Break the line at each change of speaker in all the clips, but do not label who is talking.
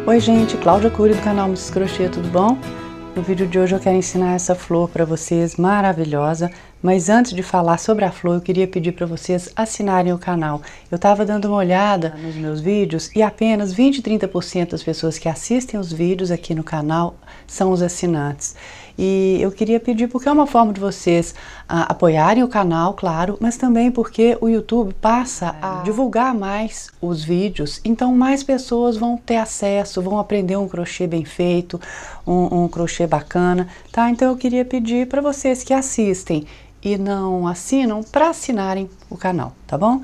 Oi gente, Cláudia Cury do canal Mrs Crochê, tudo bom? No vídeo de hoje eu quero ensinar essa flor para vocês, maravilhosa. Mas antes de falar sobre a flor, eu queria pedir para vocês assinarem o canal. Eu estava dando uma olhada nos meus vídeos e apenas 20 e 30% das pessoas que assistem os vídeos aqui no canal são os assinantes. E eu queria pedir porque é uma forma de vocês apoiarem o canal, claro, mas também porque o YouTube passa a divulgar mais os vídeos, então mais pessoas vão ter acesso, vão aprender um crochê bem feito, um crochê bacana, tá? Então eu queria pedir para vocês que assistem e não assinam, para assinarem o canal, tá bom?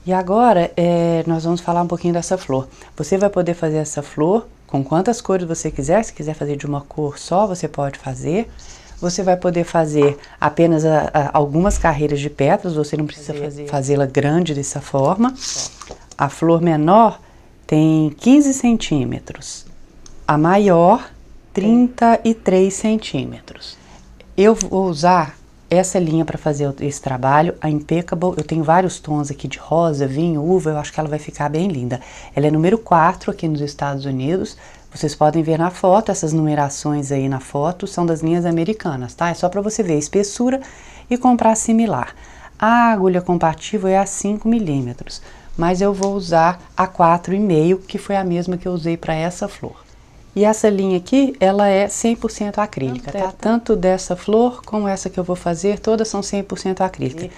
E agora nós vamos falar um pouquinho dessa flor. Você vai poder fazer essa flor com quantas cores você quiser. Se quiser fazer de uma cor só, você pode fazer. Você vai poder fazer apenas algumas carreiras de pétalas, você não precisa fazê-la grande dessa forma. A flor menor tem 15 centímetros, a maior 33 centímetros. Eu vou usar essa linha para fazer esse trabalho, a Impeccable. Eu tenho vários tons aqui de rosa, vinho, uva, eu acho que ela vai ficar bem linda. Ela é número 4 aqui nos Estados Unidos, vocês podem ver na foto, essas numerações aí na foto são das linhas americanas, tá? É só para você ver a espessura e comprar similar. A agulha compatível é a 5 milímetros, mas eu vou usar a 4,5, que foi a mesma que eu usei para essa flor. E essa linha aqui, ela é 100% acrílica, tá? Tanto dessa flor como essa que eu vou fazer, todas são 100% acrílica.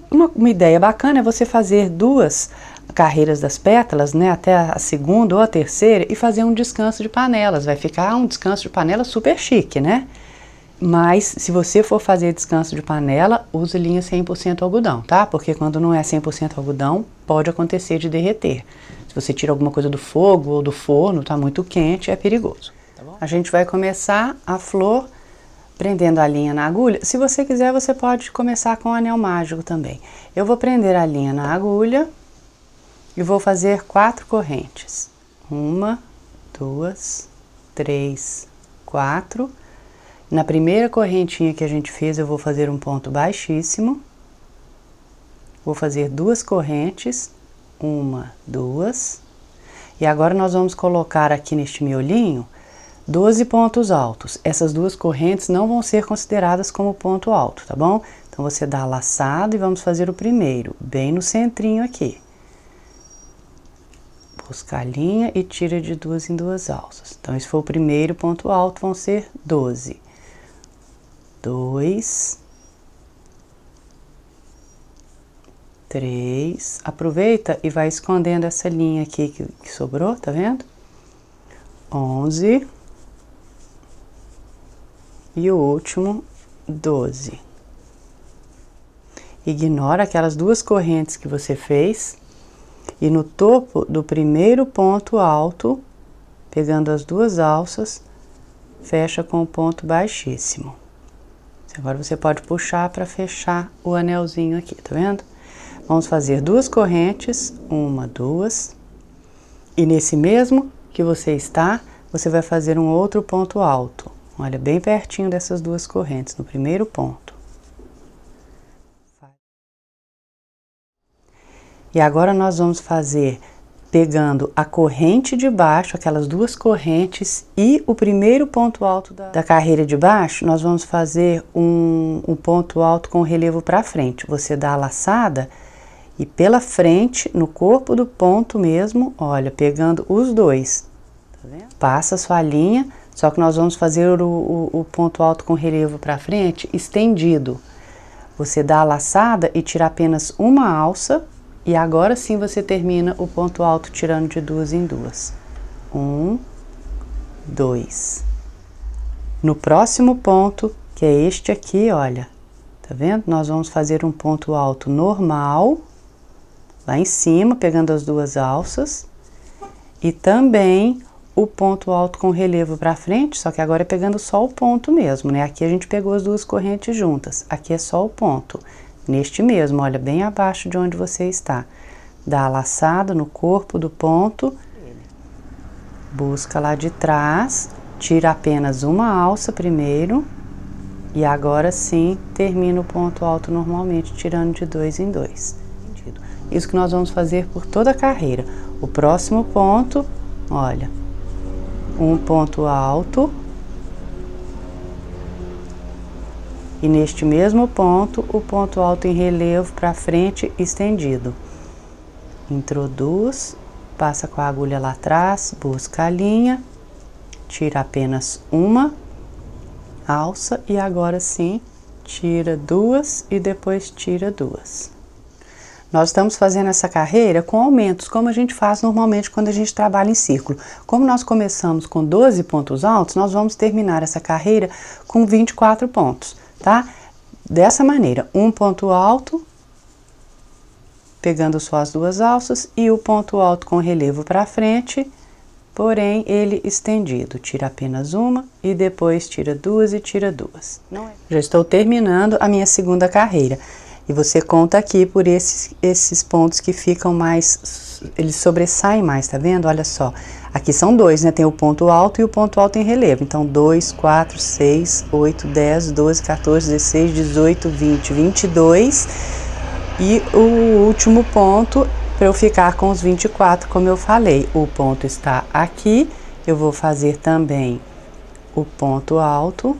Uma ideia bacana é você fazer duas carreiras das pétalas, né, até a segunda ou a terceira, e fazer um descanso de panelas. Vai ficar um descanso de panela super chique, né? Mas se você for fazer descanso de panela, use linha 100% algodão, tá? Porque quando não é 100% algodão, pode acontecer de derreter. Se você tira alguma coisa do fogo ou do forno, tá muito quente, é perigoso. Tá bom? A gente vai começar a flor prendendo a linha na agulha. Se você quiser, você pode começar com o anel mágico também. Eu vou prender a linha na agulha e vou fazer 4 correntes. 1, 2, 3, 4. Na primeira correntinha que a gente fez, eu vou fazer um ponto baixíssimo. Vou fazer 2 correntes. 1, 2. E agora nós vamos colocar aqui neste miolinho 12 pontos altos. Essas 2 correntes não vão ser consideradas como ponto alto, tá bom? Então você dá a laçada e vamos fazer o primeiro, bem no centrinho aqui. Busca a linha e tira de 2 em 2 alças. Então esse foi o primeiro ponto alto, vão ser 12. 2, 3, aproveita e vai escondendo essa linha aqui que sobrou, tá vendo? 11 e o último 12. Ignora aquelas 2 correntes que você fez e no topo do primeiro ponto alto, pegando as 2 alças, fecha com o ponto baixíssimo. Agora você pode puxar para fechar o anelzinho aqui, tá vendo? Vamos fazer 2 correntes, 1, 2, e nesse mesmo que você está, você vai fazer um outro ponto alto. Olha, bem pertinho dessas 2 correntes, no primeiro ponto. E agora nós vamos fazer pegando a corrente de baixo, aquelas 2 correntes e o primeiro ponto alto da carreira de baixo, nós vamos fazer um ponto alto com relevo para frente. Você dá a laçada e pela frente, no corpo do ponto mesmo, olha, pegando os 2. Tá vendo? Passa a sua linha, só que nós vamos fazer o ponto alto com relevo para frente estendido. Você dá a laçada e tira apenas uma alça. E agora sim você termina o ponto alto tirando de 2 em 2. 1, 2. No próximo ponto, que é este aqui, olha, tá vendo? Nós vamos fazer um ponto alto normal, lá em cima, pegando as 2 alças. E também o ponto alto com relevo para frente, só que agora é pegando só o ponto mesmo, né? Aqui a gente pegou as 2 correntes juntas, aqui é só o ponto. Neste mesmo, olha, bem abaixo de onde você está. Dá a laçada no corpo do ponto, busca lá de trás, tira apenas uma alça primeiro, e agora sim termina o ponto alto normalmente, tirando de 2 em 2. Isso que nós vamos fazer por toda a carreira. O próximo ponto, olha, um ponto alto e neste mesmo ponto, o ponto alto em relevo para frente estendido. Introduz, passa com a agulha lá atrás, busca a linha, tira apenas uma, alça e agora sim, tira duas e depois tira duas. Nós estamos fazendo essa carreira com aumentos, como a gente faz normalmente quando a gente trabalha em círculo. Como nós começamos com 12 pontos altos, nós vamos terminar essa carreira com 24 pontos, tá? Dessa maneira, um ponto alto, pegando só as duas alças, e o ponto alto com relevo para frente, porém ele estendido. Tira apenas uma e depois tira duas e tira duas. Já estou terminando a minha segunda carreira. E você conta aqui por esses pontos que ficam mais, eles sobressaem mais, tá vendo? Olha só, aqui são dois, né? Tem o ponto alto e o ponto alto em relevo. Então, 2, 4, 6, 8, 10, 12, 14, 16, 18, 20, 22. E o último ponto, para eu ficar com os 24, como eu falei, o ponto está aqui. Eu vou fazer também o ponto alto.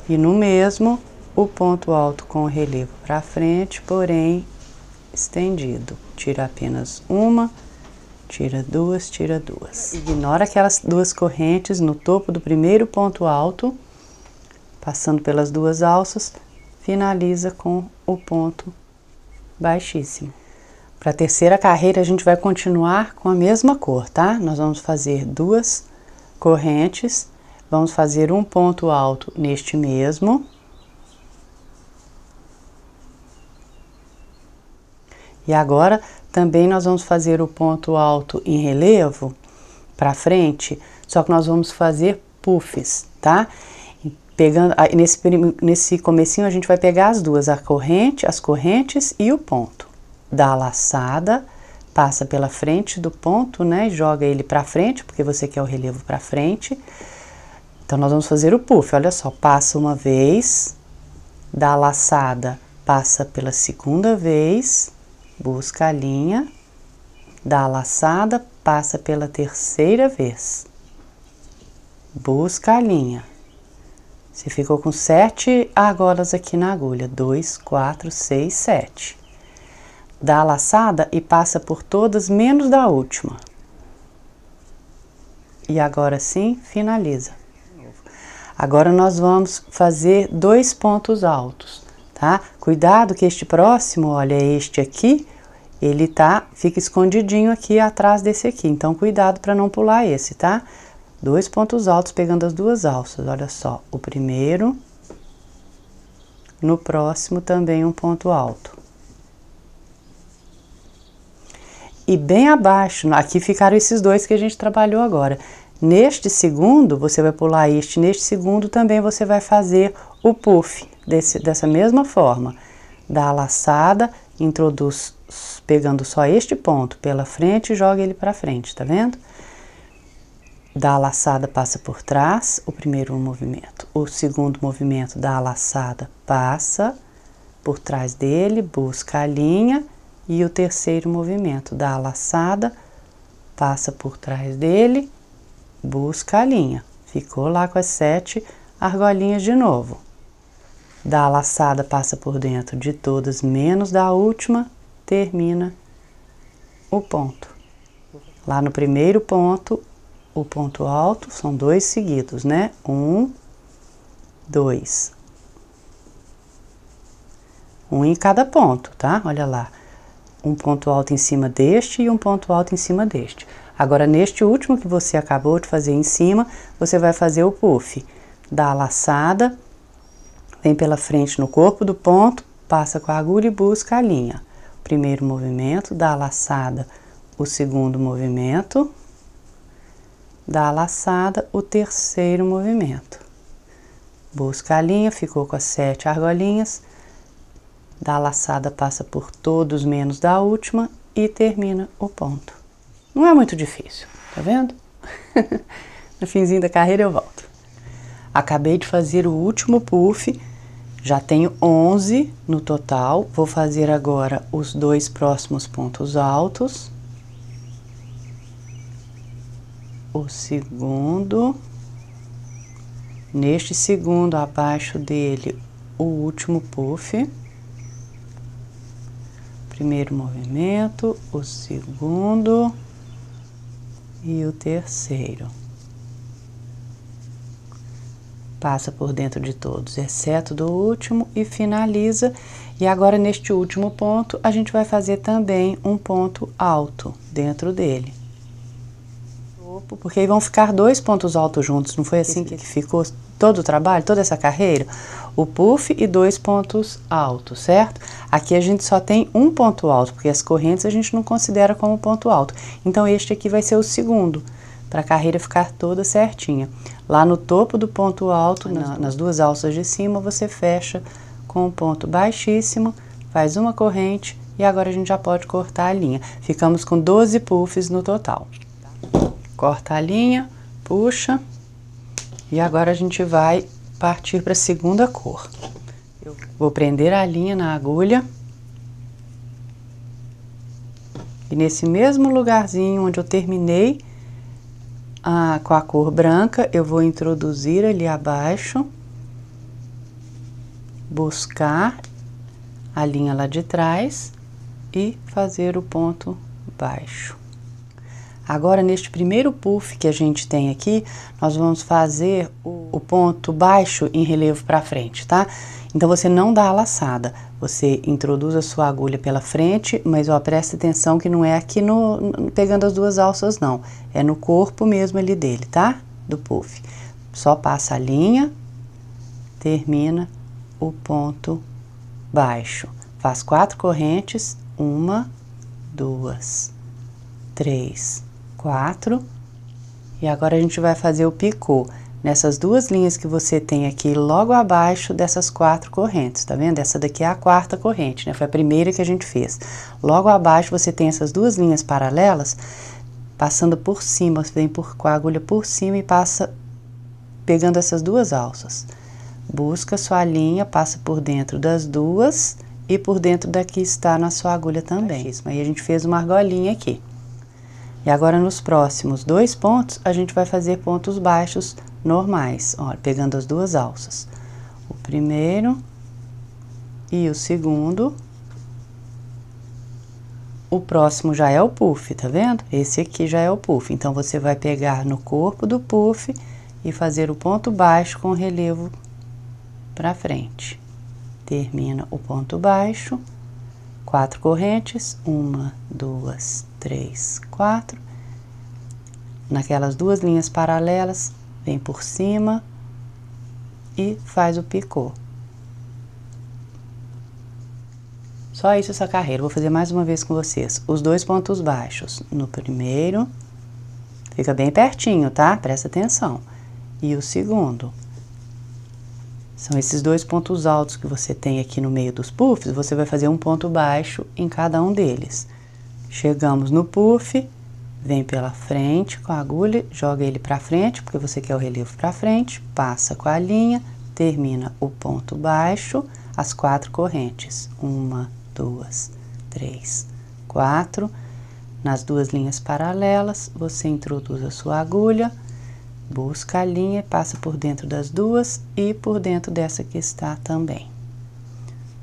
E no mesmo, o ponto alto com o relevo para frente, porém estendido. Tira apenas uma, tira duas, tira duas. Ignora aquelas duas correntes no topo do primeiro ponto alto, passando pelas duas alças, finaliza com o ponto baixíssimo. Para a terceira carreira, a gente vai continuar com a mesma cor, tá? Nós vamos fazer duas correntes, vamos fazer um ponto alto neste mesmo. E agora, também nós vamos fazer o ponto alto em relevo para frente, só que nós vamos fazer puffs, tá? Pegando, nesse comecinho a gente vai pegar as duas, as correntes e o ponto. Dá a laçada, passa pela frente do ponto, né? Joga ele para frente, porque você quer o relevo para frente. Então, nós vamos fazer o puff, olha só, passa uma vez, dá a laçada, passa pela segunda vez, busca a linha, dá a laçada, passa pela terceira vez, busca a linha. Você ficou com 7 argolas aqui na agulha, 2, 4, 6, 7. Dá a laçada e passa por todas, menos da última. E agora sim, finaliza. Agora nós vamos fazer 2 pontos altos, tá? Cuidado que este próximo, olha, este aqui, ele fica escondidinho aqui atrás desse aqui. Então, cuidado para não pular esse, tá? 2 pontos altos pegando as duas alças, olha só. O primeiro, no próximo também um ponto alto. E bem abaixo, aqui ficaram esses dois que a gente trabalhou agora. Neste segundo, você vai pular este, neste segundo também você vai fazer o puff, dessa mesma forma. Dá a laçada, introduz pegando só este ponto pela frente e joga ele para frente, tá vendo? Dá a laçada, passa por trás, o primeiro movimento. O segundo movimento, dá a laçada, passa por trás dele, busca a linha. E o terceiro movimento, dá a laçada, passa por trás dele, busca a linha. Ficou lá com as 7 argolinhas de novo. Dá a laçada, passa por dentro de todas, menos da última, termina o ponto. Lá no primeiro ponto, o ponto alto, são 2 seguidos, né? 1, 2. Um em cada ponto, tá? Olha lá. Um ponto alto em cima deste e um ponto alto em cima deste. Agora, neste último que você acabou de fazer em cima, você vai fazer o puff. Dá a laçada, vem pela frente no corpo do ponto, passa com a agulha e busca a linha. Primeiro movimento, dá a laçada, o segundo movimento, dá a laçada, o terceiro movimento. Busca a linha, ficou com as 7 argolinhas. Dá a laçada, passa por todos menos da última e termina o ponto. Não é muito difícil, tá vendo? No finzinho da carreira eu volto. Acabei de fazer o último puff, já tenho 11 no total. Vou fazer agora os 2 próximos pontos altos. o segundo, neste segundo, abaixo dele, o último puff, primeiro movimento, o segundo e o terceiro. Passa por dentro de todos, exceto do último, e finaliza. E agora, neste último ponto, a gente vai fazer também um ponto alto dentro dele. Porque aí vão ficar dois pontos altos juntos, não foi assim que ficou todo o trabalho, toda essa carreira? O puff e dois pontos altos, certo? Aqui a gente só tem um ponto alto, porque as correntes a gente não considera como ponto alto. Então, este aqui vai ser o segundo, para a carreira ficar toda certinha. Lá no topo do ponto alto, nas duas alças de cima, você fecha com um ponto baixíssimo, faz uma corrente e agora a gente já pode cortar a linha. Ficamos com 12 puffs no total. Corta a linha, puxa, e agora a gente vai partir para a segunda cor. Eu vou prender a linha na agulha. E nesse mesmo lugarzinho onde eu terminei com a cor branca, eu vou introduzir ali abaixo, buscar a linha lá de trás e fazer o ponto baixo. Agora, neste primeiro puff que a gente tem aqui, nós vamos fazer o ponto baixo em relevo para frente, tá? Então, você não dá a laçada, você introduz a sua agulha pela frente, mas, ó, presta atenção que não é aqui pegando as duas alças, não. É no corpo mesmo ali dele, tá? Do puff. Só passa a linha, termina o ponto baixo. Faz 4 correntes, 1, 2, 3, 4, e agora a gente vai fazer o picô nessas duas linhas que você tem aqui logo abaixo dessas 4 correntes, tá vendo? Essa daqui é a quarta corrente, né? Foi a primeira que a gente fez. Logo abaixo você tem essas duas linhas paralelas, passando por cima, você vem com a agulha por cima e passa pegando essas duas alças. Busca sua linha, passa por dentro das duas e por dentro da que está na sua agulha também. Aí a gente fez uma argolinha aqui. E agora, nos próximos 2 pontos, a gente vai fazer pontos baixos normais, ó, pegando as duas alças. O primeiro e o segundo. O próximo já é o puff, tá vendo? Esse aqui já é o puff. Então, você vai pegar no corpo do puff e fazer o ponto baixo com relevo para frente. Termina o ponto baixo. 4 correntes, 1, 2, 3, 4. Naquelas duas linhas paralelas, vem por cima e faz o picô. Só isso essa carreira. Vou fazer mais uma vez com vocês. Os 2 pontos baixos no primeiro, fica bem pertinho, tá? Presta atenção. E o segundo. São esses 2 pontos altos que você tem aqui no meio dos puffs, você vai fazer um ponto baixo em cada um deles. Chegamos no puff, vem pela frente com a agulha, joga ele pra frente, porque você quer o relevo pra frente, passa com a linha, termina o ponto baixo, as 4 correntes. 1, 2, 3, 4. Nas duas linhas paralelas, você introduz a sua agulha, busca a linha, passa por dentro das duas e por dentro dessa que está também.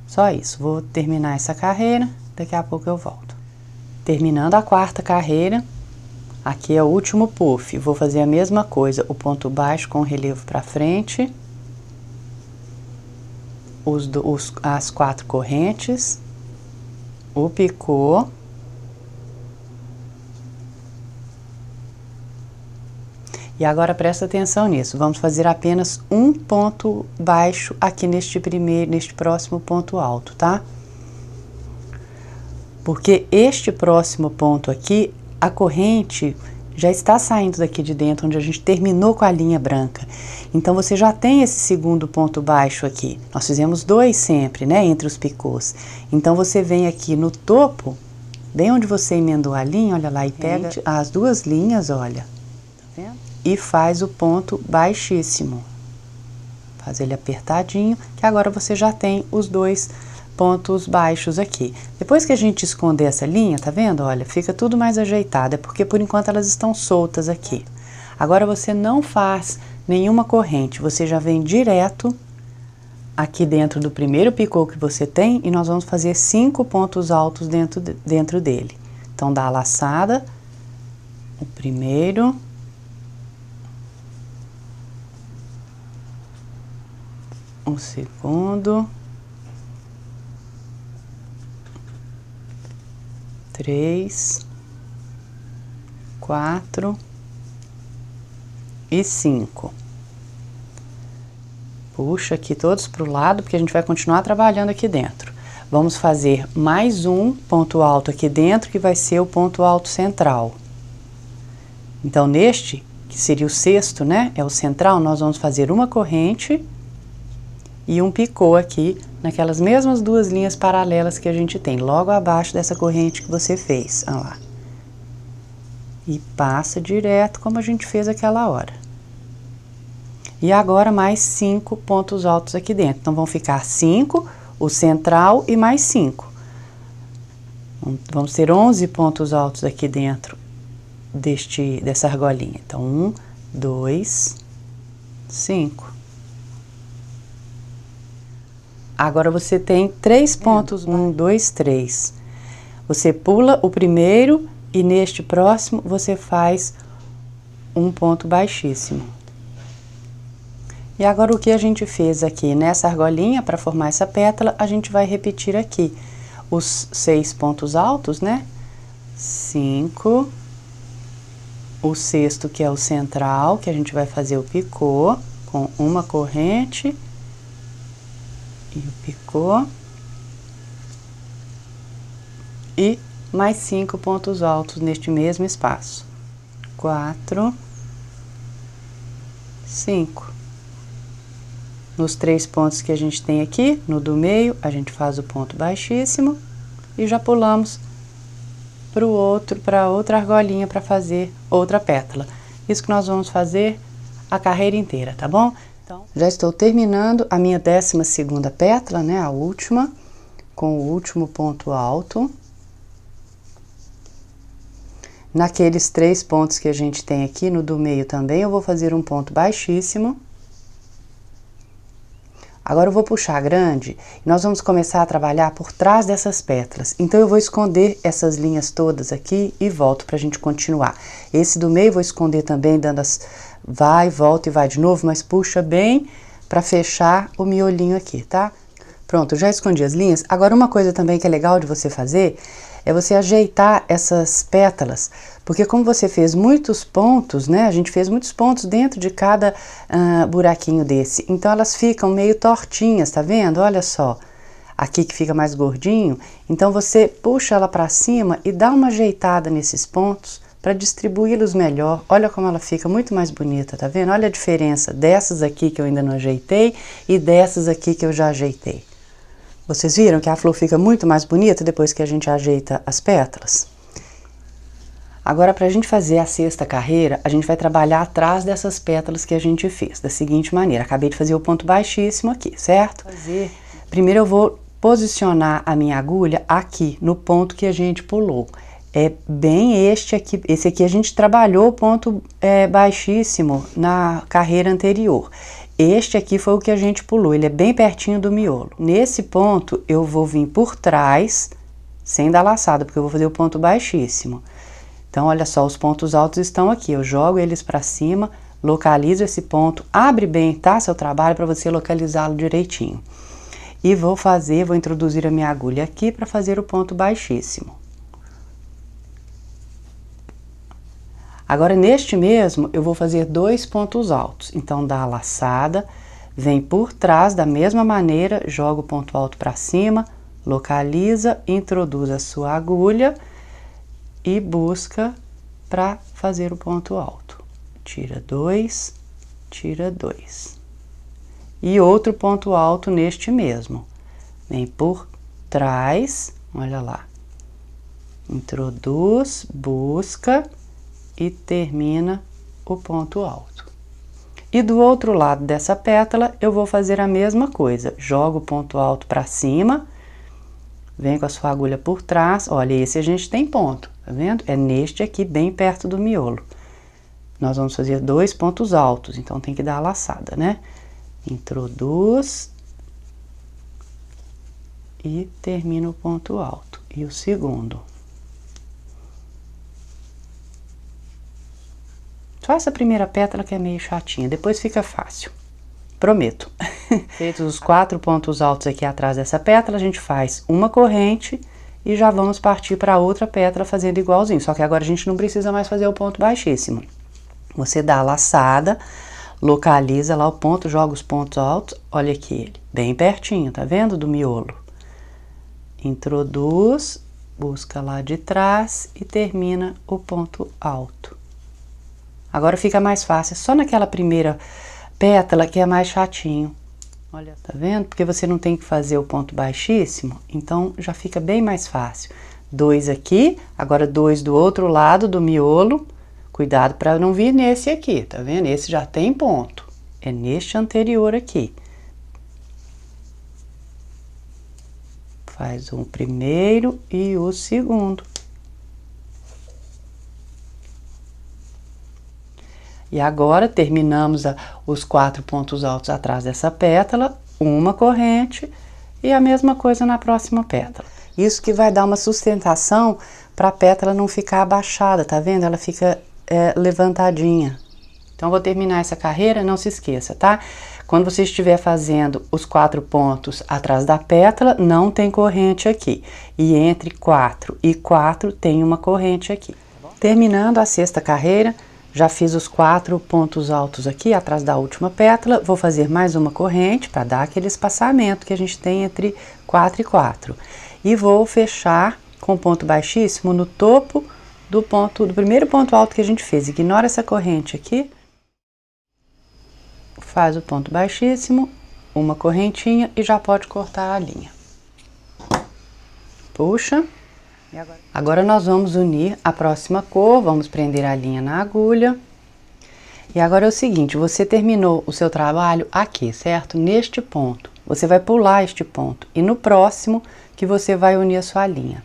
Só isso, vou terminar essa carreira, daqui a pouco eu volto. Terminando a quarta carreira, aqui é o último puff, vou fazer a mesma coisa, o ponto baixo com relevo para frente, as 4 correntes, o picô, e agora presta atenção nisso, vamos fazer apenas um ponto baixo aqui neste próximo ponto alto, tá? Porque este próximo ponto aqui, a corrente já está saindo daqui de dentro, onde a gente terminou com a linha branca. Então, você já tem esse segundo ponto baixo aqui. Nós fizemos 2 sempre, né, entre os picôs. Então, você vem aqui no topo, bem onde você emendou a linha, olha lá, e pega as duas linhas, olha. Tá vendo? E faz o ponto baixíssimo. Faz ele apertadinho, que agora você já tem os 2 pontos baixos aqui. Depois que a gente esconder essa linha, tá vendo? Olha, fica tudo mais ajeitado, é porque por enquanto elas estão soltas aqui. Agora você não faz nenhuma corrente, você já vem direto aqui dentro do primeiro picô que você tem e nós vamos fazer 5 pontos altos dentro dele. Então, dá a laçada, o primeiro, o segundo, 3, 4 e 5. Puxa aqui todos para o lado, porque a gente vai continuar trabalhando aqui dentro. Vamos fazer mais um ponto alto aqui dentro, que vai ser o ponto alto central. Então, neste, que seria o sexto, né? É o central, nós vamos fazer uma corrente e um picô aqui, naquelas mesmas duas linhas paralelas que a gente tem, logo abaixo dessa corrente que você fez. Olha lá. E passa direto, como a gente fez aquela hora. E agora mais 5 pontos altos aqui dentro. Então, vão ficar 5, o central e mais 5. Vamos ter 11 pontos altos aqui dentro dessa argolinha. Então, 1, 2, 5. Agora, você tem 3 pontos, 1, 2, 3. Você pula o primeiro e neste próximo você faz um ponto baixíssimo. E agora o que a gente fez aqui nessa argolinha para formar essa pétala, a gente vai repetir aqui os 6 pontos altos, né? 5, o sexto que é o central, que a gente vai fazer o picô com uma corrente e o picô e mais 5 pontos altos neste mesmo espaço. 4, 5. Nos 3 pontos que a gente tem aqui, no do meio, a gente faz o ponto baixíssimo e já pulamos para outra argolinha para fazer outra pétala. Isso que nós vamos fazer a carreira inteira, tá bom? Então, já estou terminando a minha 12ª pétala, né, a última, com o último ponto alto. Naqueles 3 pontos que a gente tem aqui, no do meio também, eu vou fazer um ponto baixíssimo. Agora eu vou puxar grande e nós vamos começar a trabalhar por trás dessas pétalas. Então, eu vou esconder essas linhas todas aqui e volto para a gente continuar. Esse do meio eu vou esconder também, dando as... vai, volta e vai de novo, mas puxa bem para fechar o miolinho aqui, tá? Pronto, já escondi as linhas. Agora, uma coisa também que é legal de você fazer é você ajeitar essas pétalas, porque como você fez muitos pontos, né, a gente fez muitos pontos dentro de cada buraquinho desse, então elas ficam meio tortinhas, tá vendo? Olha só, aqui que fica mais gordinho, então você puxa ela para cima e dá uma ajeitada nesses pontos para distribuí-los melhor. Olha como ela fica muito mais bonita, tá vendo? Olha a diferença dessas aqui que eu ainda não ajeitei e dessas aqui que eu já ajeitei. Vocês viram que a flor fica muito mais bonita depois que a gente ajeita as pétalas? Agora, para a gente fazer a 6ª carreira, a gente vai trabalhar atrás dessas pétalas que a gente fez, da seguinte maneira. Acabei de fazer o ponto baixíssimo aqui, certo? Primeiro eu vou posicionar a minha agulha aqui, no ponto que a gente pulou. É bem este aqui, esse aqui a gente trabalhou o ponto baixíssimo na carreira anterior. Este aqui foi o que a gente pulou, ele é bem pertinho do miolo. Nesse ponto, eu vou vir por trás, sem dar laçada, porque eu vou fazer o ponto baixíssimo. Então, olha só, os pontos altos estão aqui, eu jogo eles para cima, localizo esse ponto, abre bem, tá, seu trabalho, para você localizá-lo direitinho. E vou introduzir a minha agulha aqui para fazer o ponto baixíssimo. Agora, neste mesmo, eu vou fazer 2 pontos altos. Então, dá a laçada, vem por trás da mesma maneira, joga o ponto alto para cima, localiza, introduz a sua agulha e busca para fazer o ponto alto. Tira 2, tira 2. E outro ponto alto neste mesmo. Vem por trás, olha lá. Introduz, busca e termina o ponto alto. E do outro lado dessa pétala, eu vou fazer a mesma coisa. Jogo o ponto alto para cima, vem com a sua agulha por trás. Olha, esse a gente tem ponto, tá vendo? É neste aqui, bem perto do miolo. nós vamos fazer 2 pontos altos, então tem que dar a laçada, né? Introduz e termina o ponto alto. E o segundo. Só essa primeira pétala que é meio chatinha, depois fica fácil. Prometo. Feitos os 4 pontos altos aqui atrás dessa pétala, a gente faz uma corrente e já vamos partir para outra pétala fazendo igualzinho. Só que agora a gente não precisa mais fazer o ponto baixíssimo. Você dá a laçada, localiza lá o ponto, joga os pontos altos, olha aqui ele, bem pertinho, tá vendo? Do miolo. Introduz, busca lá de trás e termina o ponto alto. Agora fica mais fácil, só naquela primeira pétala que é mais chatinho. Olha, tá vendo? Porque você não tem que fazer o ponto baixíssimo, então já fica bem mais fácil. 2 aqui, agora 2 do outro lado do miolo. Cuidado para não vir nesse aqui, tá vendo? Esse já tem ponto. É neste anterior aqui. Faz o primeiro e o segundo. E agora terminamos os 4 pontos altos atrás dessa pétala, uma corrente e a mesma coisa na próxima pétala. Isso que vai dar uma sustentação para a pétala não ficar abaixada, tá vendo? Ela fica levantadinha. Então, vou terminar essa carreira, não se esqueça, tá? Quando você estiver fazendo os 4 pontos atrás da pétala, não tem corrente aqui. E entre 4 e 4 tem uma corrente aqui. Terminando a 6ª carreira, já fiz os 4 pontos altos aqui atrás da última pétala. Vou fazer mais uma corrente para dar aquele espaçamento que a gente tem entre 4 e 4. E vou fechar com ponto baixíssimo no topo do primeiro ponto alto que a gente fez. Ignora essa corrente aqui. Faz o ponto baixíssimo, uma correntinha e já pode cortar a linha. Puxa. E agora nós vamos unir a próxima cor, vamos prender a linha na agulha. E agora é o seguinte, você terminou o seu trabalho aqui, certo? Neste ponto. Você vai pular este ponto e no próximo que você vai unir a sua linha.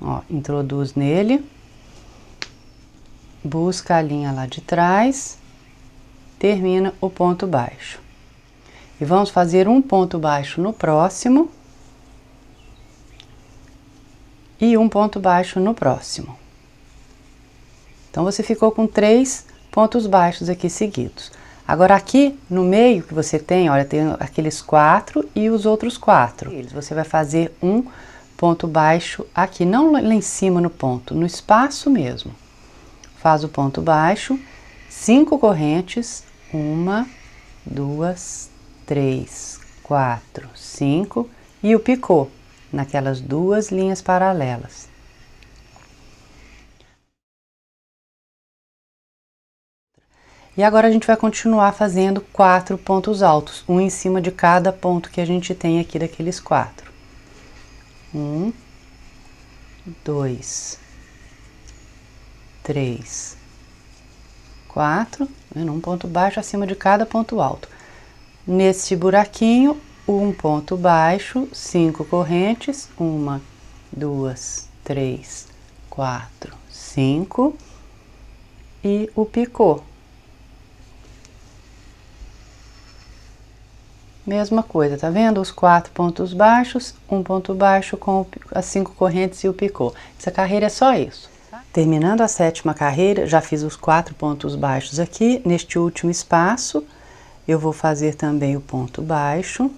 Ó, introduz nele, busca a linha lá de trás, termina o ponto baixo. E vamos fazer um ponto baixo no próximo e um ponto baixo no próximo. Então, você ficou com 3 pontos baixos aqui seguidos. Agora, aqui no meio que você tem, olha, tem aqueles 4 e os outros 4. Você vai fazer um ponto baixo aqui, não lá em cima no ponto, no espaço mesmo. Faz o ponto baixo, 5 correntes, 1, 2, 3, 4, 5 e o picô naquelas 2 linhas paralelas. E agora a gente vai continuar fazendo 4 pontos altos, um em cima de cada ponto que a gente tem aqui daqueles 4. 1, 2, 3, 4, um ponto baixo acima de cada ponto alto. Nesse buraquinho, um ponto baixo, 5 correntes, 1, 2, 3, 4, 5 e o picô. Mesma coisa, tá vendo? Os 4 pontos baixos, um ponto baixo com as 5 correntes e o picô. Essa carreira é só isso. Terminando a 7ª carreira, já fiz os 4 pontos baixos aqui. Neste último espaço, eu vou fazer também o ponto baixo,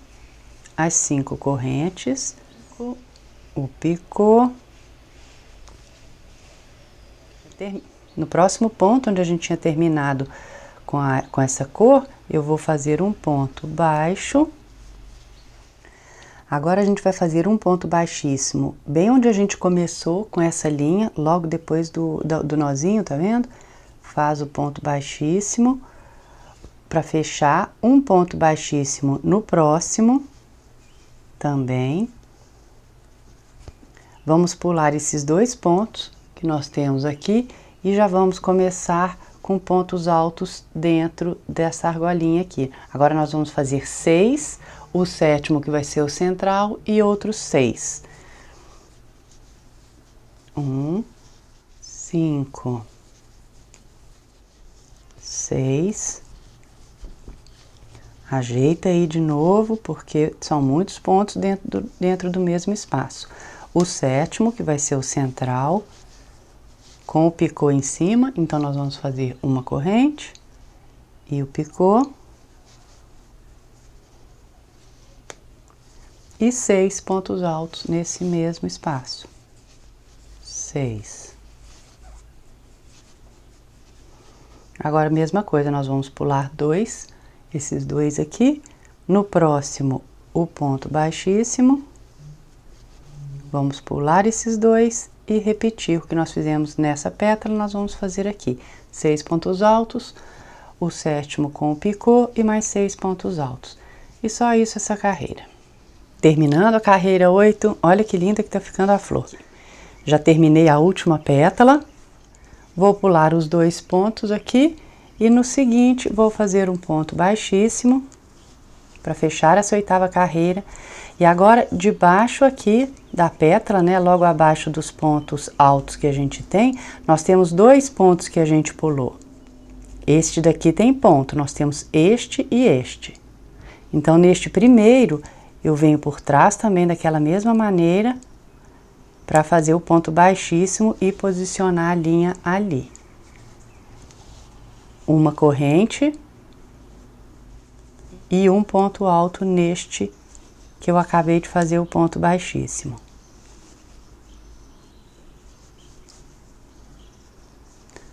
as 5 correntes, o picô. No próximo ponto, onde a gente tinha terminado com essa cor, eu vou fazer um ponto baixo. Agora a gente vai fazer um ponto baixíssimo, bem onde a gente começou com essa linha, logo depois do nozinho, tá vendo? Faz o ponto baixíssimo para fechar, um ponto baixíssimo no próximo também. Vamos pular esses 2 pontos que nós temos aqui e já vamos começar com pontos altos dentro dessa argolinha aqui. Agora nós vamos fazer 6, o 7º que vai ser o central e outros 6. 1, 5, 6. Ajeita aí de novo, porque são muitos pontos dentro do mesmo espaço. O 7º, que vai ser o central, com o picô em cima, então nós vamos fazer uma corrente e o picô. E 6 pontos altos nesse mesmo espaço. 6. Agora, a mesma coisa, nós vamos pular 2, esses 2 aqui. No próximo, o ponto baixíssimo. Vamos pular esses 2 e repetir o que nós fizemos nessa pétala, nós vamos fazer aqui. 6 pontos altos, o 7º com o picô e mais 6 pontos altos. E só isso essa carreira. Terminando a carreira 8, olha que linda que tá ficando a flor. Já terminei a última pétala, vou pular os 2 pontos aqui e no seguinte vou fazer um ponto baixíssimo para fechar essa 8ª carreira. E agora, debaixo aqui da pétala, né, logo abaixo dos pontos altos que a gente tem, nós temos 2 pontos que a gente pulou. Este daqui tem ponto, nós temos este e este. Então, neste primeiro, eu venho por trás também daquela mesma maneira para fazer o ponto baixíssimo e posicionar a linha ali. Uma corrente e um ponto alto neste que eu acabei de fazer o ponto baixíssimo.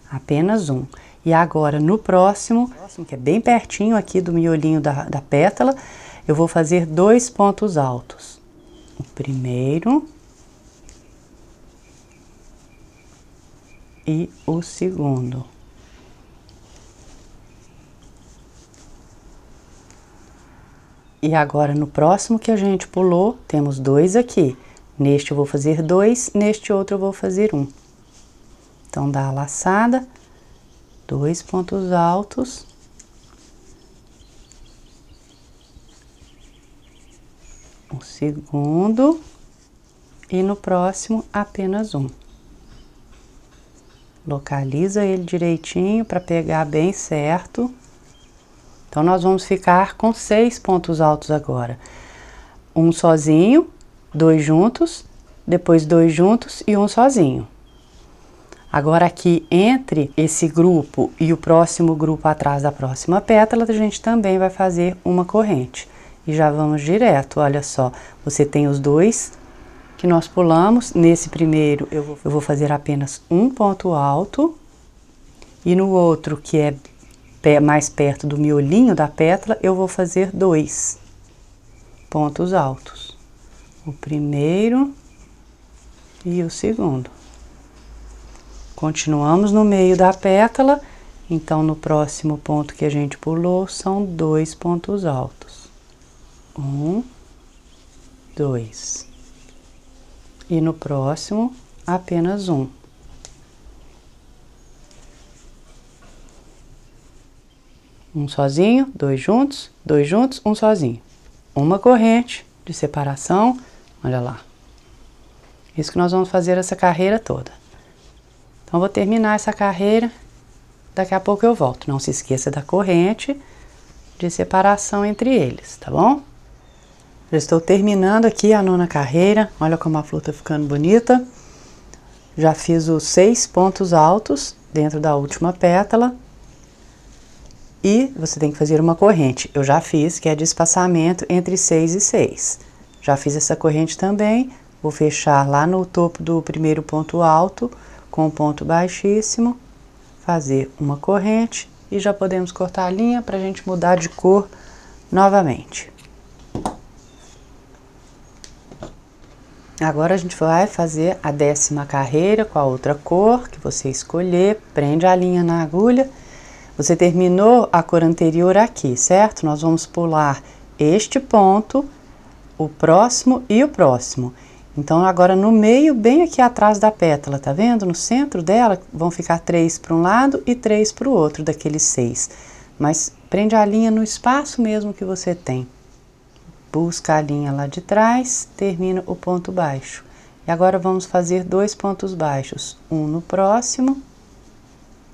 Apenas um. E agora no próximo, que é bem pertinho aqui do miolinho da pétala, eu vou fazer 2 pontos altos. O primeiro e o segundo. E agora no próximo que a gente pulou, temos 2 aqui. Neste eu vou fazer 2, neste outro eu vou fazer 1. Então dá a laçada, 2 pontos altos. O segundo e no próximo apenas 1. Localiza ele direitinho para pegar bem certo. Então, nós vamos ficar com 6 pontos altos agora. Um sozinho, 2 juntos, depois 2 juntos e um sozinho. Agora, aqui entre esse grupo e o próximo grupo atrás da próxima pétala, a gente também vai fazer uma corrente. E já vamos direto, olha só. Você tem os 2 que nós pulamos. Nesse primeiro, eu vou fazer apenas um ponto alto. E no outro, que é mais perto do miolinho da pétala, eu vou fazer 2 pontos altos. O primeiro e o segundo. Continuamos no meio da pétala, então no próximo ponto que a gente pulou são 2 pontos altos. 1, 2. E no próximo, apenas 1. Um sozinho, 2 juntos, um sozinho. Uma corrente de separação, olha lá. Isso que nós vamos fazer essa carreira toda. Então, vou terminar essa carreira, daqui a pouco eu volto. Não se esqueça da corrente de separação entre eles, tá bom? Já estou terminando aqui a 9ª carreira, olha como a flor tá ficando bonita. Já fiz os 6 pontos altos dentro da última pétala. E você tem que fazer uma corrente. Eu já fiz, que é de espaçamento entre 6 e 6. Já fiz essa corrente também. Vou fechar lá no topo do primeiro ponto alto, com um ponto baixíssimo. Fazer uma corrente. E já podemos cortar a linha para a gente mudar de cor novamente. Agora a gente vai fazer a 10ª carreira com a outra cor que você escolher. Prende a linha na agulha. Você terminou a cor anterior aqui, certo? Nós vamos pular este ponto, o próximo e o próximo. Então, agora no meio, bem aqui atrás da pétala, tá vendo? No centro dela vão ficar 3 para um lado e 3 para o outro, daqueles 6. Mas prende a linha no espaço mesmo que você tem. Busca a linha lá de trás, termina o ponto baixo. E agora vamos fazer 2 pontos baixos, um no próximo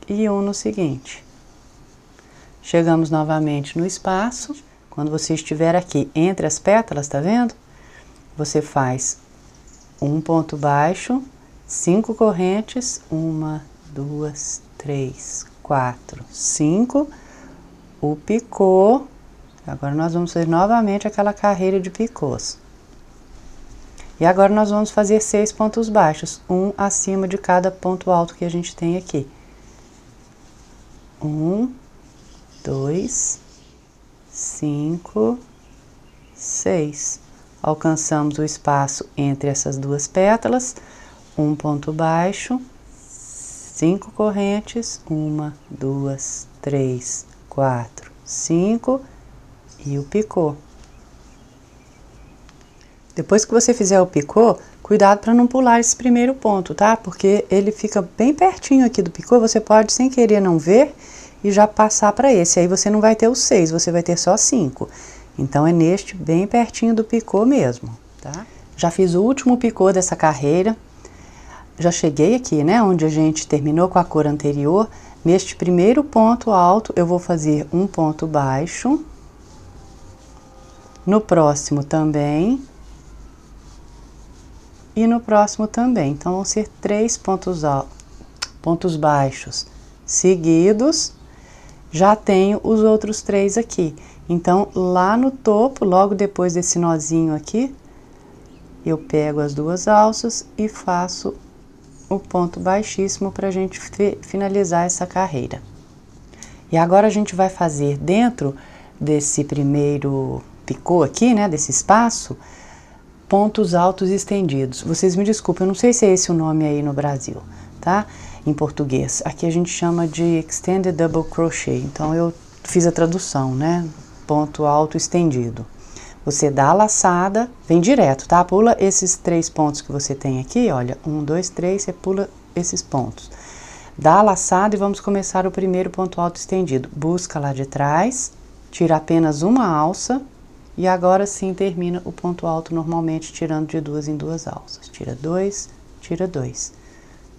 e um no seguinte. chegamos novamente no espaço. Quando você estiver aqui entre as pétalas, tá vendo? Você faz um ponto baixo, 5 correntes, 1, 2, 3, 4, 5, o picô. Agora nós vamos fazer novamente aquela carreira de picôs. E agora nós vamos fazer 6 pontos baixos, um acima de cada ponto alto que a gente tem aqui. 1, 2, 5, 6. Alcançamos o espaço entre essas duas pétalas, um ponto baixo, 5 correntes, 1, 2, 3, 4, 5 e o picô. Depois que você fizer o picô, cuidado para não pular esse primeiro ponto, tá? Porque ele fica bem pertinho aqui do picô, você pode sem querer não ver e já passar para esse. Aí você não vai ter os 6, você vai ter só 5. Então é neste bem pertinho do picô mesmo, tá? Já fiz o último picô dessa carreira. Já cheguei aqui, né, onde a gente terminou com a cor anterior. Neste primeiro ponto alto, eu vou fazer um ponto baixo. No próximo também. E no próximo também. Então, vão ser 3 pontos baixos seguidos. Já tenho os outros 3 aqui. Então, lá no topo, logo depois desse nozinho aqui, eu pego as 2 alças e faço o ponto baixíssimo para a gente finalizar essa carreira. E agora a gente vai fazer dentro desse primeiro picô aqui, né, desse espaço, pontos altos estendidos. Vocês me desculpem, eu não sei se é esse o nome aí no Brasil, tá? Em português. Aqui a gente chama de Extended Double Crochet, então eu fiz a tradução, né? Ponto alto estendido. Você dá a laçada, vem direto, tá? Pula esses 3 pontos que você tem aqui, olha, 1, 2, 3, você pula esses pontos. Dá a laçada e vamos começar o primeiro ponto alto estendido. Busca lá de trás, tira apenas uma alça e agora sim termina o ponto alto normalmente tirando de 2 em 2 alças. Tira 2, tira 2.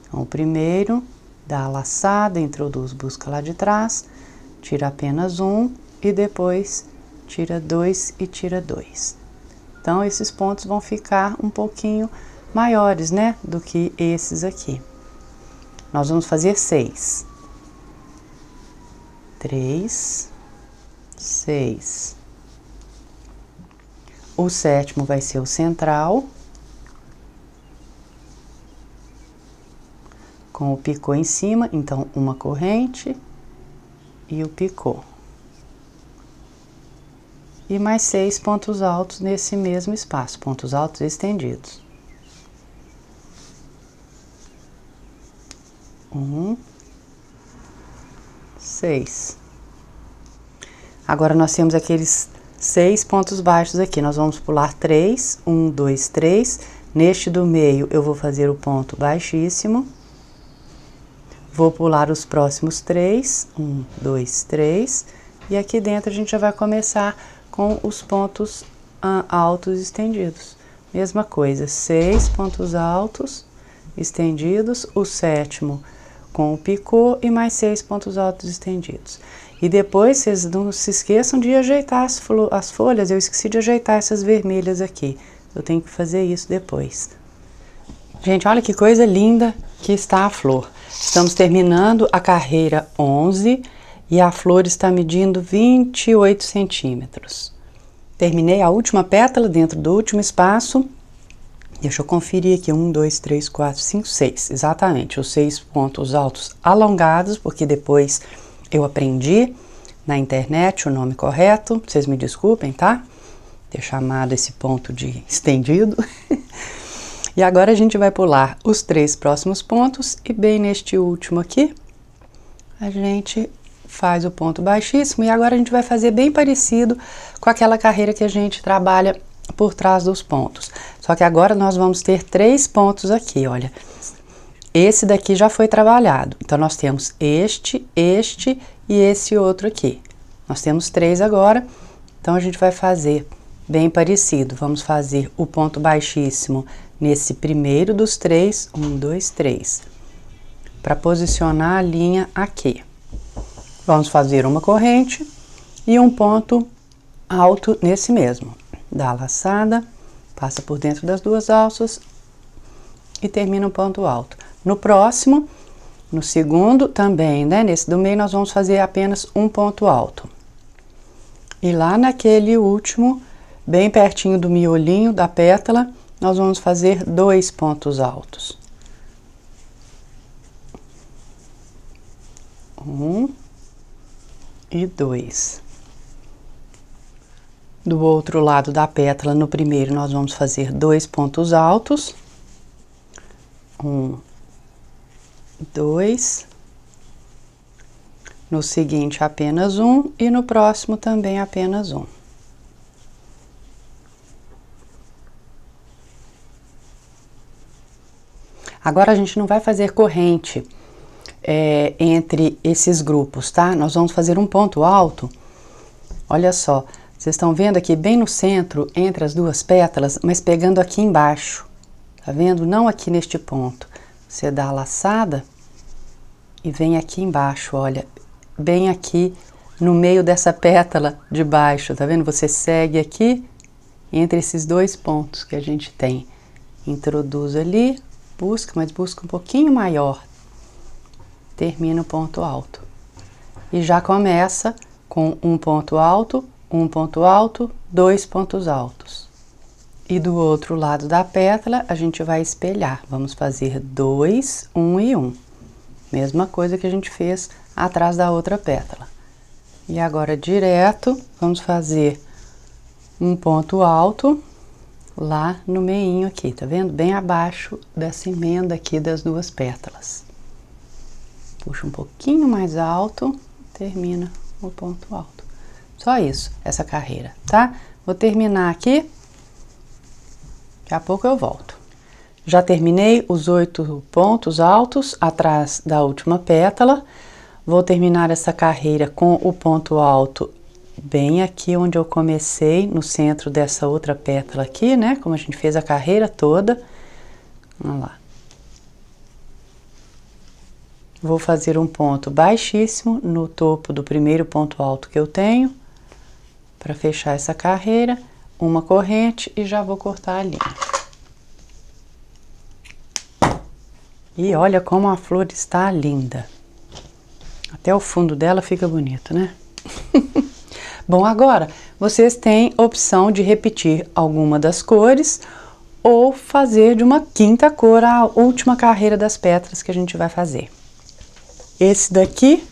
Então, o primeiro, dá a laçada, introduz, busca lá de trás, tira apenas um e depois tira 2 e tira 2. Então, esses pontos vão ficar um pouquinho maiores, né, do que esses aqui. Nós vamos fazer 6. 3, 6. O 7º vai ser o central, com o picô em cima, então uma corrente e o picô. E mais 6 pontos altos nesse mesmo espaço, pontos altos estendidos. 1, 6. Agora nós temos aqueles 6 pontos baixos aqui, nós vamos pular 3, 1, 2, 3. Neste do meio eu vou fazer o ponto baixíssimo. Vou pular os próximos 3, 1, 2, 3. E aqui dentro a gente já vai começar com os pontos altos estendidos. Mesma coisa, 6 pontos altos estendidos, o 7º com o picô e mais 6 pontos altos estendidos. E depois vocês não se esqueçam de ajeitar as folhas, eu esqueci de ajeitar essas vermelhas aqui. Eu tenho que fazer isso depois. Gente, olha que coisa linda que está a flor. Estamos terminando a carreira 11 e a flor está medindo 28 centímetros. Terminei a última pétala dentro do último espaço. Deixa eu conferir aqui, 1, 2, 3, 4, 5, 6, exatamente, os 6 pontos altos alongados, porque depois eu aprendi na internet o nome correto, vocês me desculpem, tá? Ter chamado esse ponto de estendido. E agora a gente vai pular os 3 próximos pontos e bem neste último aqui, a gente faz o ponto baixíssimo e agora a gente vai fazer bem parecido com aquela carreira que a gente trabalha por trás dos pontos. Só que agora nós vamos ter 3 pontos aqui, olha. Esse daqui já foi trabalhado. Então, nós temos este e esse outro aqui. Nós temos 3 agora. Então, a gente vai fazer bem parecido. Vamos fazer o ponto baixíssimo nesse primeiro dos 3. 1, 2, 3. Para posicionar a linha aqui. Vamos fazer uma corrente e um ponto alto nesse mesmo. Dá a laçada, passa por dentro das duas alças e termina um ponto alto. No próximo, no segundo também, né? Nesse do meio nós vamos fazer apenas um ponto alto. E lá naquele último, bem pertinho do miolinho da pétala, nós vamos fazer 2 pontos altos. 1 e 2. Do outro lado da pétala, no primeiro, nós vamos fazer 2 pontos altos. 1, 2. No seguinte, apenas um, e no próximo também apenas um. Agora a gente não vai fazer corrente entre esses grupos, tá? Nós vamos fazer um ponto alto. Olha só, vocês estão vendo aqui bem no centro, entre as duas pétalas, mas pegando aqui embaixo. Tá vendo? Não aqui neste ponto. Você dá a laçada e vem aqui embaixo, olha, bem aqui no meio dessa pétala de baixo, tá vendo? Você segue aqui entre esses 2 pontos que a gente tem. Introduz ali, busca, mas busca um pouquinho maior. Termina o ponto alto. E já começa com um ponto alto, 2 pontos altos. E do outro lado da pétala, a gente vai espelhar. Vamos fazer 2, 1 e 1. Mesma coisa que a gente fez atrás da outra pétala. E agora, direto, vamos fazer um ponto alto lá no meinho aqui, tá vendo? Bem abaixo dessa emenda aqui das duas pétalas. Puxa um pouquinho mais alto, termina o ponto alto. Só isso, essa carreira, tá? Vou terminar aqui. Daqui a pouco eu volto. Já terminei os 8 pontos altos atrás da última pétala. Vou terminar essa carreira com o ponto alto bem aqui onde eu comecei, no centro dessa outra pétala aqui, né? Como a gente fez a carreira toda. Vamos lá. Vou fazer um ponto baixíssimo no topo do primeiro ponto alto que eu tenho, para fechar essa carreira, uma corrente e já vou cortar a linha. E olha como a flor está linda. Até o fundo dela fica bonito, né? Bom, agora vocês têm a opção de repetir alguma das cores ou fazer de uma quinta cor a última carreira das pétalas que a gente vai fazer. Esse daqui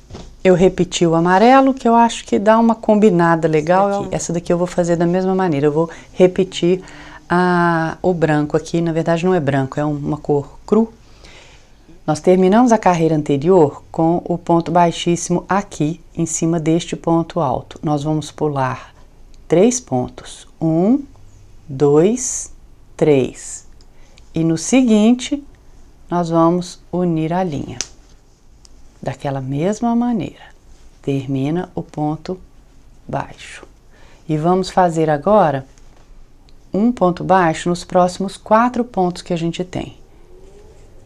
eu repeti o amarelo, que eu acho que dá uma combinada legal. Essa daqui eu vou fazer da mesma maneira, eu vou repetir o branco aqui. Na verdade não é branco, é uma cor cru. Nós terminamos a carreira anterior com o ponto baixíssimo aqui, em cima deste ponto alto. Nós vamos pular 3 pontos. 1, 2, 3. E no seguinte, nós vamos unir a linha. Daquela mesma maneira. Termina o ponto baixo. E vamos fazer agora um ponto baixo nos próximos 4 pontos que a gente tem.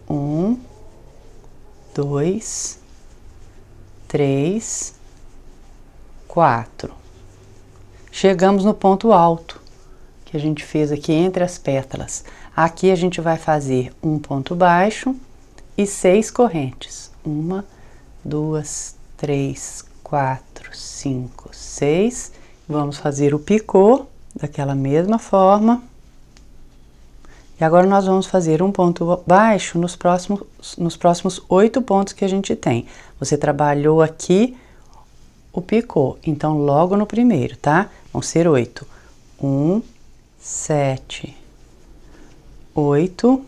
1, 2, 3, 4. Chegamos no ponto alto que a gente fez aqui entre as pétalas. Aqui a gente vai fazer um ponto baixo e 6 correntes. 1, 2, 3, 4, 5, 6. Vamos fazer o picô daquela mesma forma. E agora nós vamos fazer um ponto baixo nos próximos 8 pontos que a gente tem. Você trabalhou aqui o picô, então logo no primeiro, tá? Vão ser 8. 1, 7, 8.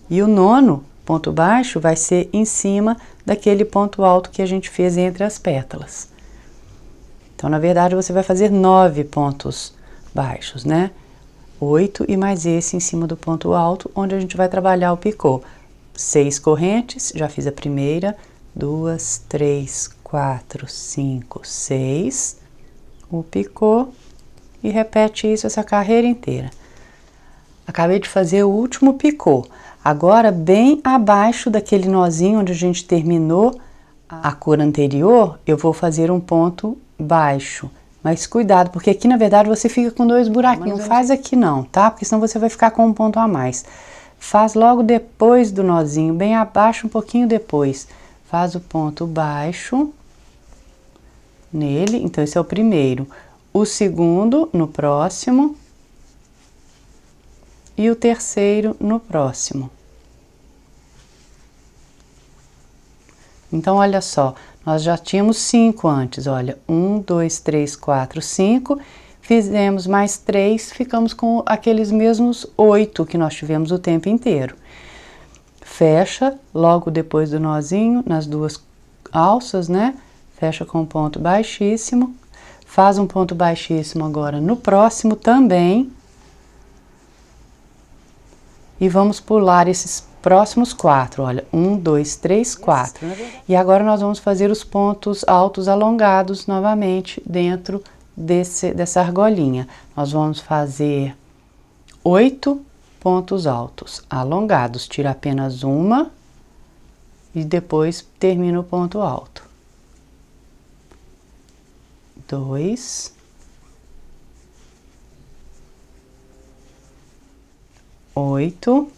E o 9º ponto baixo vai ser em cima daquele ponto alto que a gente fez entre as pétalas. Então, na verdade, você vai fazer 9 pontos baixos, né? 8 e mais esse em cima do ponto alto, onde a gente vai trabalhar o picô. 6 correntes, já fiz a primeira, 2, 3, 4, 5, 6. O picô e repete isso essa carreira inteira. Acabei de fazer o último picô. Agora, bem abaixo daquele nozinho onde a gente terminou a cor anterior, eu vou fazer um ponto baixo. Mas cuidado, porque aqui na verdade você fica com 2 buraquinhos. Não faz aqui não, tá? Porque senão você vai ficar com um ponto a mais. Faz logo depois do nozinho, bem abaixo, um pouquinho depois. Faz o ponto baixo nele, então esse é o primeiro. O segundo no próximo. E o terceiro no próximo. Então, olha só, nós já tínhamos 5 antes, olha, 1, 2, 3, 4, 5, fizemos mais 3, ficamos com aqueles mesmos 8 que nós tivemos o tempo inteiro. Fecha logo depois do nozinho, nas 2 alças, né? Fecha com um ponto baixíssimo, faz um ponto baixíssimo agora no próximo também. E vamos pular esses próximos 4, olha, 1, 2, 3, 4. E agora nós vamos fazer os pontos altos alongados novamente dentro dessa argolinha. Nós vamos fazer 8 pontos altos alongados, tira apenas uma e depois termina o ponto alto. 2, 8,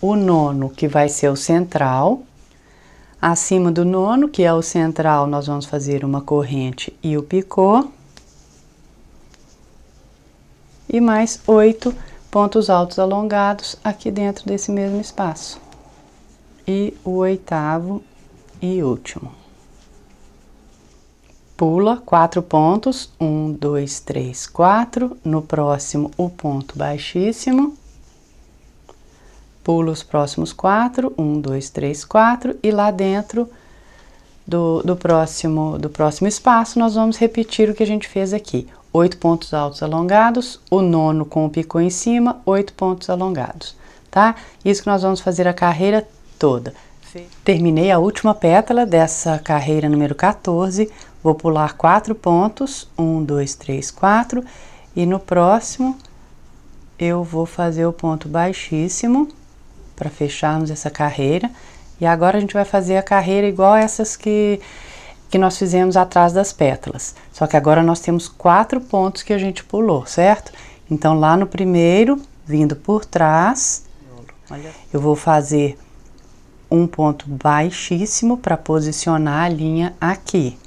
o nono, que vai ser o central. Acima do nono, que é o central, nós vamos fazer uma corrente e o picô. E mais 8 pontos altos alongados aqui dentro desse mesmo espaço. E o oitavo e último. Pula 4 pontos, 1, 2, 3, 4, no próximo o ponto baixíssimo. Pula os próximos 4, 1, 2, 3, 4, e lá dentro do próximo espaço nós vamos repetir o que a gente fez aqui. 8 pontos altos alongados, o nono com o picô em cima, 8 pontos alongados, tá? Isso que nós vamos fazer a carreira toda. Terminei a última pétala dessa carreira número 14, vou pular 4 pontos, 1, 2, 3, 4, e no próximo eu vou fazer o ponto baixíssimo para fecharmos essa carreira. E agora a gente vai fazer a carreira igual essas que nós fizemos atrás das pétalas, só que agora nós temos 4 pontos que a gente pulou, certo? Então lá no primeiro, vindo por trás, eu vou fazer um ponto baixíssimo para posicionar a linha aqui,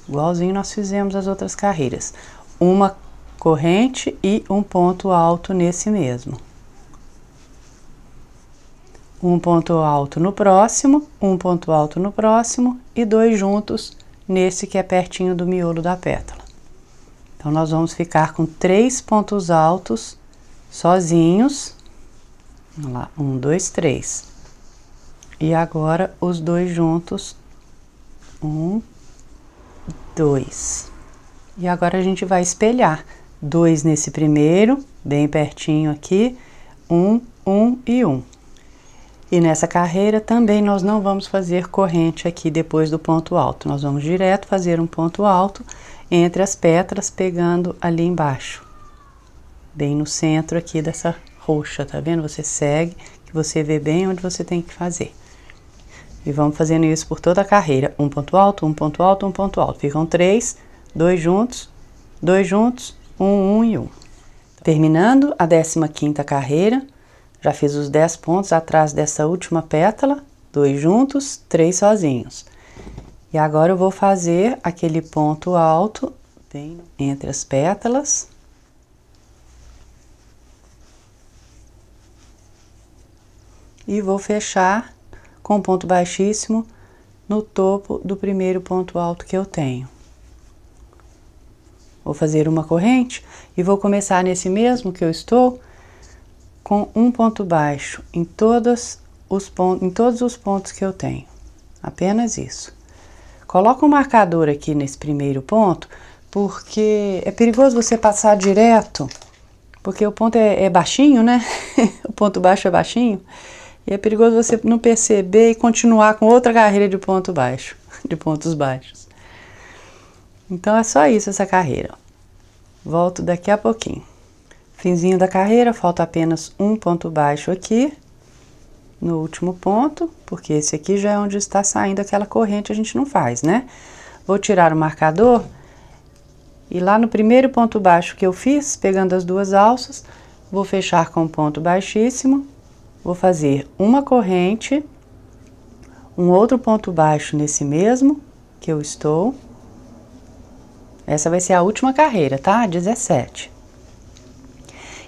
igualzinho nós fizemos as outras carreiras. Uma corrente e um ponto alto nesse mesmo. Um ponto alto no próximo, um ponto alto no próximo e 2 juntos nesse que é pertinho do miolo da pétala. Então nós vamos ficar com 3 pontos altos sozinhos. Vamos lá, 1, 2, 3. E agora os 2 juntos, 1, 2. E agora a gente vai espelhar 2 nesse primeiro, bem pertinho aqui, 1, 1 e 1. E nessa carreira também nós não vamos fazer corrente aqui depois do ponto alto, nós vamos direto fazer um ponto alto entre as pétalas, pegando ali embaixo, bem no centro aqui dessa roxa, tá vendo? Você segue, que você vê bem onde você tem que fazer. E vamos fazendo isso por toda a carreira, um ponto alto, um ponto alto, um ponto alto. Ficam 3, 2 juntos, 1, 1 e 1. Terminando a 15ª carreira, já fiz os 10 pontos atrás dessa última pétala, 2 juntos, 3 sozinhos. E agora eu vou fazer aquele ponto alto bem entre as pétalas. E vou fechar com um ponto baixíssimo no topo do primeiro ponto alto que eu tenho. Vou fazer uma corrente e vou começar nesse mesmo que eu estou com um ponto baixo em todos os pontos que eu tenho. Apenas isso. Coloca um marcador aqui nesse primeiro ponto, porque é perigoso você passar direto, porque o ponto é baixinho, né? O ponto baixo é baixinho. E é perigoso você não perceber e continuar com outra carreira de ponto baixo, de pontos baixos. Então é só isso essa carreira. Volto daqui a pouquinho. Finzinho da carreira, falta apenas um ponto baixo aqui. no último ponto, porque esse aqui já é onde está saindo aquela corrente, a gente não faz, né? Vou tirar o marcador e lá no primeiro ponto baixo que eu fiz, pegando as duas alças, vou fechar com um ponto baixíssimo, vou fazer uma corrente, um outro ponto baixo nesse mesmo que eu estou. Essa vai ser a última carreira, tá? 17.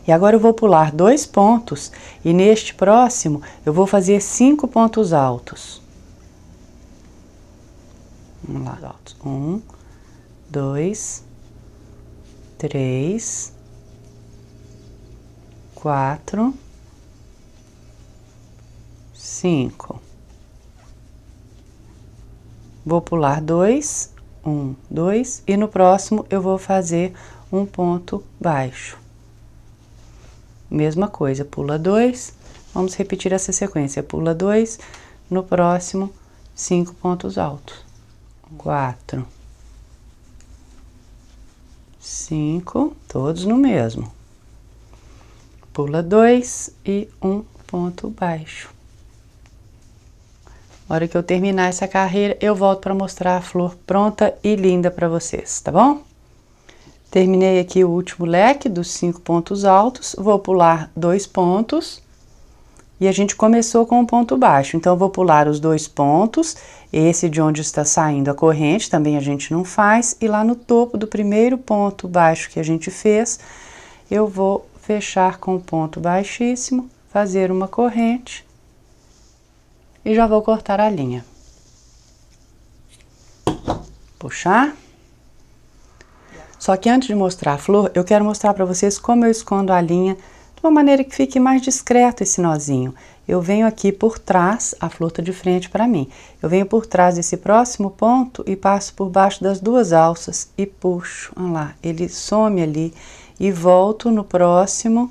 E agora eu vou pular 2 pontos e neste próximo eu vou fazer 5 pontos altos. Vamos lá, altos. 1, 2, 3, 4, 5. Vou pular 2, 1, 2 e no próximo eu vou fazer um ponto baixo. Mesma coisa, pula 2, vamos repetir essa sequência, pula 2, no próximo 5 pontos altos. 4, 5, todos no mesmo. Pula 2 e um ponto baixo. Na hora que eu terminar essa carreira, eu volto para mostrar a flor pronta e linda para vocês, tá bom? Terminei aqui o último leque dos 5 pontos altos, vou pular 2 pontos e a gente começou com um ponto baixo. Então, eu vou pular os 2 pontos, esse de onde está saindo a corrente, também a gente não faz, e lá no topo do primeiro ponto baixo que a gente fez, eu vou fechar com um ponto baixíssimo, fazer uma corrente e já vou cortar a linha. Puxar. Só que antes de mostrar a flor, eu quero mostrar para vocês como eu escondo a linha de uma maneira que fique mais discreto esse nozinho. Eu venho aqui por trás, a flor tá de frente para mim. Eu venho por trás desse próximo ponto e passo por baixo das duas alças e puxo. Olha lá, ele some ali e volto no próximo.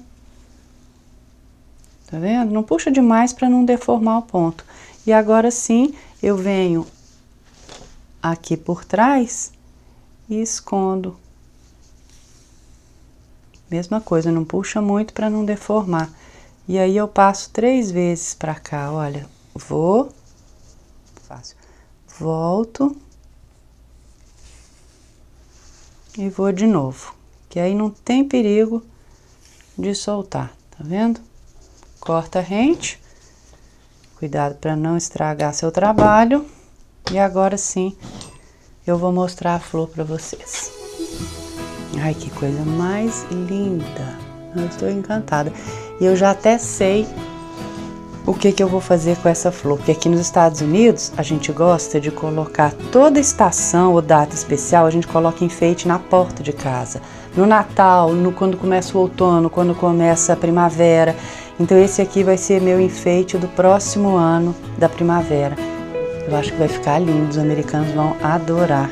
Tá vendo? Não puxa demais para não deformar o ponto. E agora sim, eu venho aqui por trás e escondo. Mesma coisa, não puxa muito para não deformar. E aí eu passo 3 vezes para cá, olha. Vou, fácil, volto e vou de novo. Que aí não tem perigo de soltar, tá vendo? Corta rente, cuidado para não estragar seu trabalho. E agora sim, eu vou mostrar a flor para vocês. Ai, que coisa mais linda! Eu estou encantada. E eu já até sei o que eu vou fazer com essa flor. Porque aqui nos Estados Unidos, a gente gosta de colocar toda estação ou data especial, a gente coloca enfeite na porta de casa. No Natal, quando começa o outono, quando começa a primavera. Então esse aqui vai ser meu enfeite do próximo ano da primavera. Eu acho que vai ficar lindo, os americanos vão adorar.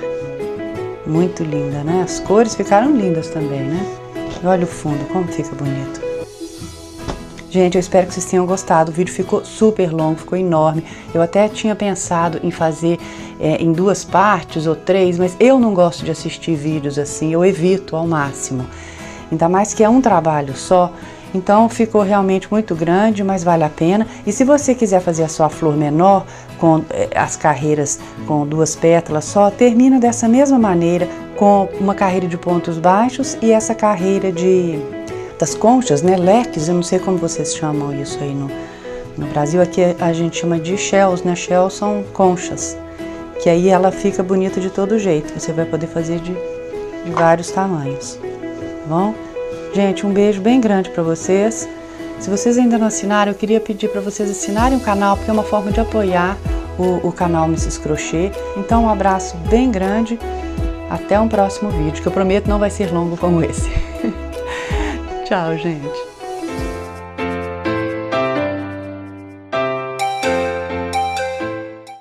Muito linda, né? As cores ficaram lindas também, né? E olha o fundo, como fica bonito. Gente, eu espero que vocês tenham gostado. O vídeo ficou super longo, ficou enorme. Eu até tinha pensado em fazer em 2 partes ou 3, mas eu não gosto de assistir vídeos assim, eu evito ao máximo. Ainda mais que é um trabalho só. Então ficou realmente muito grande, mas vale a pena. E se você quiser fazer a sua flor menor, com as carreiras com 2 pétalas só, termina dessa mesma maneira, com uma carreira de pontos baixos e essa carreira das conchas, né, leques, eu não sei como vocês chamam isso aí no Brasil, aqui a gente chama de shells, né, shells são conchas, que aí ela fica bonita de todo jeito, você vai poder fazer de vários tamanhos, tá bom? Gente, um beijo bem grande para vocês. Se vocês ainda não assinaram, eu queria pedir para vocês assinarem o canal, porque é uma forma de apoiar o canal Mrs. Crochê. Então, um abraço bem grande. Até um próximo vídeo, que eu prometo não vai ser longo como esse. Tchau, gente.